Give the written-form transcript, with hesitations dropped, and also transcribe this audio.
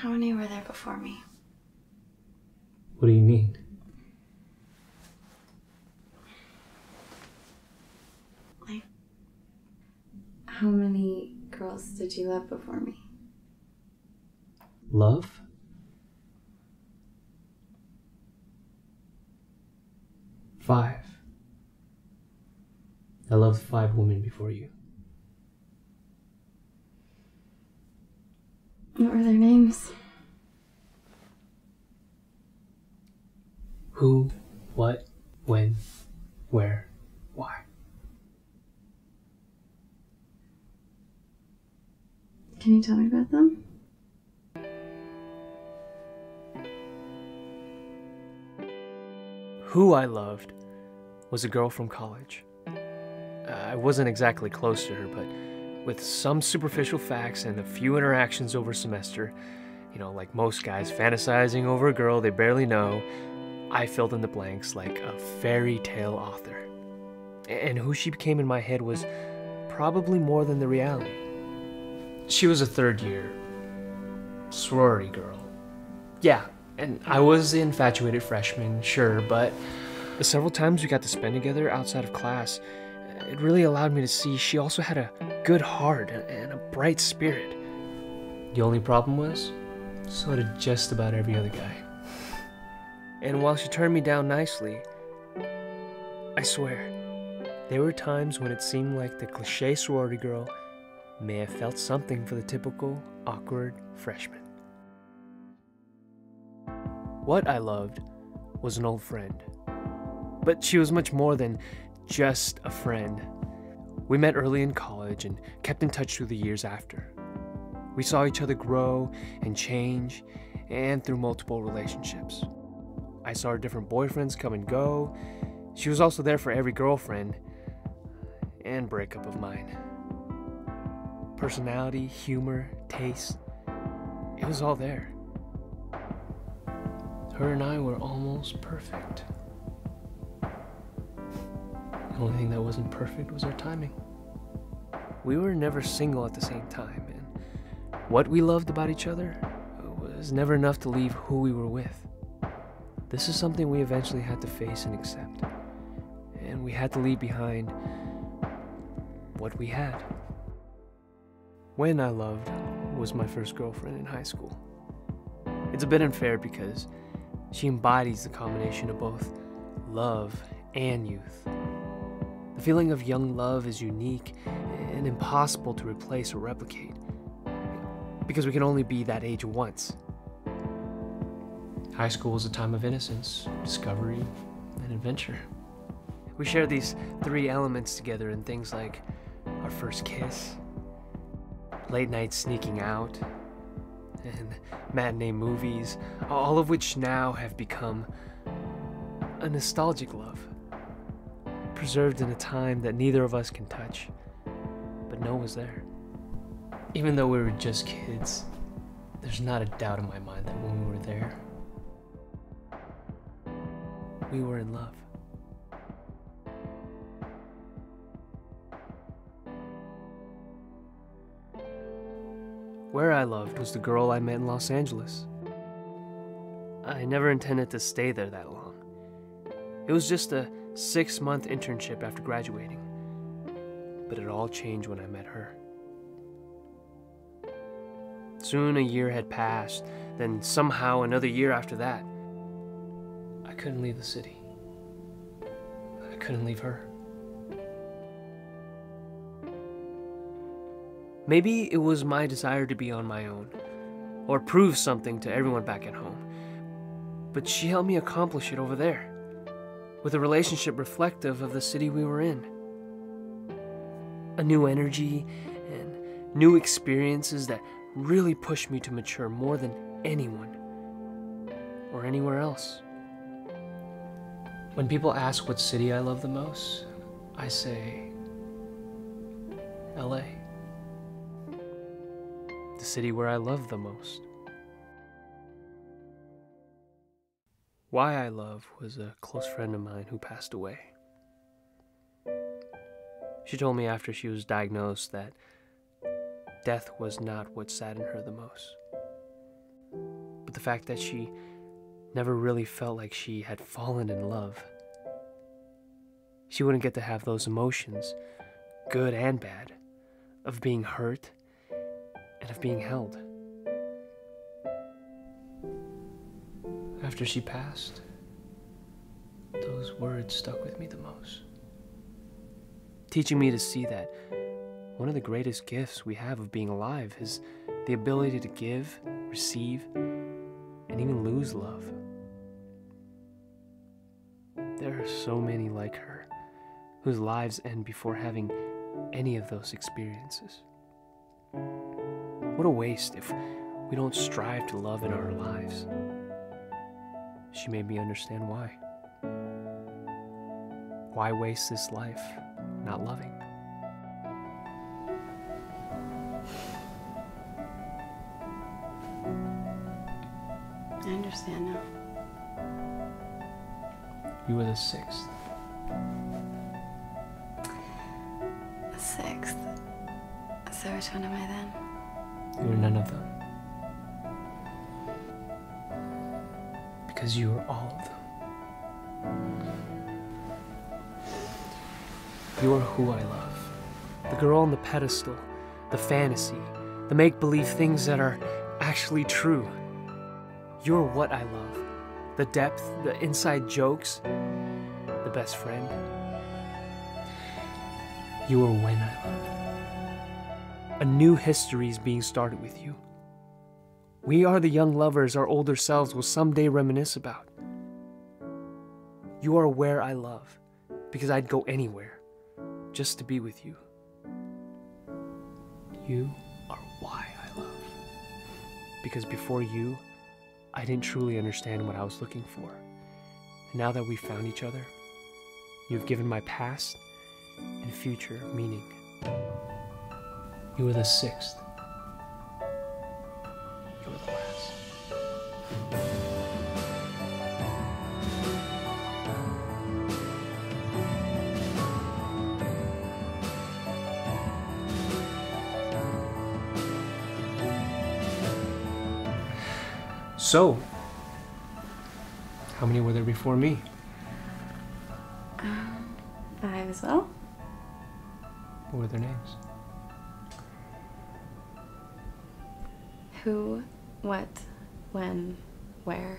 How many were there before me? What do you mean? Like, how many girls did you love before me? Love? Five. I loved 5 women before you. What were their names? Who, what, when, where, why. Can you tell me about them? Who I loved was a girl from college. I wasn't exactly close to her, but with some superficial facts and a few interactions over semester, like most guys fantasizing over a girl they barely know, I filled in the blanks like a fairy tale author. And who she became in my head was probably more than the reality. She was a third-year sorority girl. Yeah, and I was the infatuated freshman, sure, but the several times we got to spend together outside of class, it really allowed me to see she also had a good heart and a bright spirit. The only problem was, so did just about every other guy. And while she turned me down nicely, I swear, there were times when it seemed like the cliché sorority girl may have felt something for the typical awkward freshman. What I loved was an old friend, but she was much more than just a friend. We met early in college and kept in touch through the years after. We saw each other grow and change, and through multiple relationships. I saw her different boyfriends come and go. She was also there for every girlfriend and breakup of mine. Personality, humor, taste, it was all there. Her and I were almost perfect. The only thing that wasn't perfect was our timing. We were never single at the same time, and what we loved about each other was never enough to leave who we were with. This is something we eventually had to face and accept, and we had to leave behind what we had. When I loved was my first girlfriend in high school. It's a bit unfair because she embodies the combination of both love and youth. The feeling of young love is unique and impossible to replace or replicate, because we can only be that age once. High school is a time of innocence, discovery, and adventure. We share these 3 elements together in things like our first kiss, late night sneaking out, and matinee movies, all of which now have become a nostalgic love, preserved in a time that neither of us can touch, but know was there. Even though we were just kids, there's not a doubt in my mind that when we were there, we were in love. Where I loved was the girl I met in Los Angeles. I never intended to stay there that long. It was just a 6-month internship after graduating, but it all changed when I met her. Soon a year had passed, then somehow another year after that. I couldn't leave the city. I couldn't leave her. Maybe it was my desire to be on my own, or prove something to everyone back at home. But she helped me accomplish it over there, with a relationship reflective of the city we were in. A new energy and new experiences that really pushed me to mature more than anyone or anywhere else. When people ask what city I love the most, I say LA. The city where I love the most. Why I love was a close friend of mine who passed away. She told me after she was diagnosed that death was not what saddened her the most. with the fact that she never really felt like she had fallen in love. She wouldn't get to have those emotions, good and bad, of being hurt and of being held. After she passed, those words stuck with me the most, teaching me to see that one of the greatest gifts we have of being alive is the ability to give, receive, and even lose love. There are so many like her whose lives end before having any of those experiences. What a waste if we don't strive to love in our lives. She made me understand why. Why waste this life not loving? I understand now. You were the sixth. The sixth. So which one am I then? You were none of them. Because you were all of them. You are who I love. The girl on the pedestal, the fantasy, the make-believe things that are actually true. You're what I love. The depth, the inside jokes, the best friend. You are when I love. A new history is being started with you. We are the young lovers our older selves will someday reminisce about. You are where I love, because I'd go anywhere just to be with you. You are why I love, because before you, I didn't truly understand what I was looking for. And now that we've found each other, you've given my past and future meaning. You were the sixth. You were the last. So, how many were there before me? 5 as well. What were their names? Who, what, when, where.